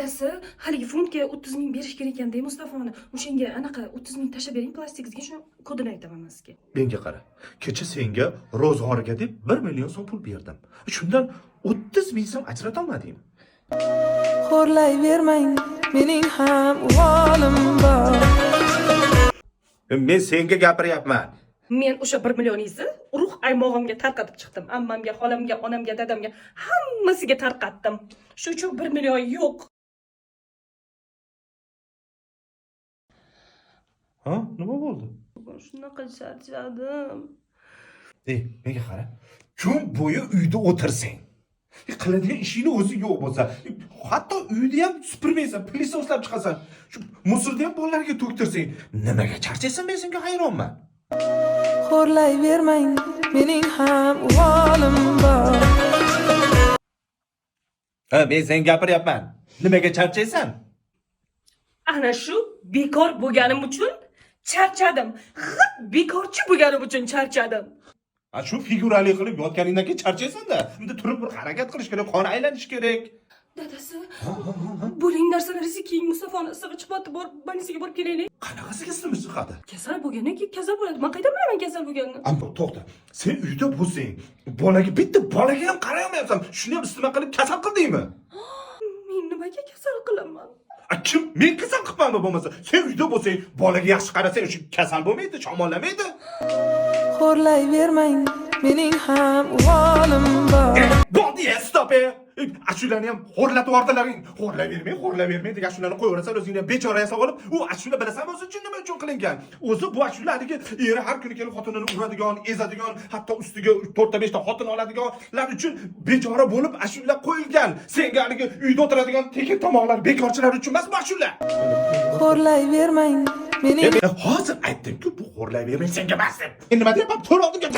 Dadasi, haligi fondga 30 ming berish kerak ekanda, Mustafoni. O'shanga anaqa 30 ming tashlab bering plastikizga, shuni kodini aytaman sizga. Menga qara. Kecha senga ro'zg'orga deb 1 million so'm pul berdim. Shundan 30 ming so'm ajrata olmadingmi? Xo'rlayvermang, mening ham uvolim bor. Men senga gapiryapman. Men o'sha 1 millioningizni urug' aymog'imga tarqatib chiqdim. Ammamga, xolamga, onamga, dadamga hammasiga tarqatdim. Shuning uchun 1 million yo'q. Ha, nima bo'ldi? Shunaqa charchadim. Menga qara. Kun bo'yi uyda o'tirsang, qiladigan ishingni o'zi yo'q bo'lsa, hatto uyda ham supurmaysan, pilisoslab chiqasan, shu musorni ham bolalarga to'ktirsang, nimaga charchaysan? Men senga hayronman. Xo'rlayvermang, mening ham uvolim bor. Ha, men senga gapiryapman. Nimaga charchaysan? Ana shu bekor bo'lganim uchun charchadim. Bekorchi bo'lganim uchun charchadim. Shu figurali qilib yotganingdan keyin charchaysan-da. Unda turib bir harakat qilish kerak, qon aylanish kerak. Dadasi, bo'ling narsalaringizni kiying, Mustafoni issig'i chiqyapti, borib больницаga borib kelaylik. Qanaqasiga isitma chiqadi? Kasal bo'lgandan keyin kasal bo'ladi. Men qayerdan bilaman kasal bo'lganini? Ammo to'xta. Sen uyda bo'lsang, bitta bolaga ham qarayolmayapsan. Shuni ham isitma qilib kasal qildingmi? Men nimaga kasal qilaman? Kim? Men kasal qilmanmi bo'lmasa? Sen uyda bo'lsang, bolaga yaxshi qarasang, shu kasal bo'lmaydi, shamollamaydi. Xo'rlayvermang, mening ham uvolim bor. Bo'ldi, stop. Ashularni ham xo'rlatib yubordilaring. Xo'rlayvermay degan ashularni qo'yaverasan, o'zingni ham bechoraga olib, u ashula bilasanmi o'zi uchun nima uchun qilingan? O'zi bu ashullarga eri har kuni kelib xotinini uradigan, ezadigan, hatto ustiga 4-5 ta xotin oladiganlar uchun bechora bo'lib ashula qo'yilgan. Senga haligi uyda o'tiradigan tekin tomoqlar, bekorchilar uchun emas bu ashula. Xo'rlayvermang, mening Hozir aytdim-ku, bu xo'rlayvermang senga emas deb. Nima deyapman? To'g'ri oldimga.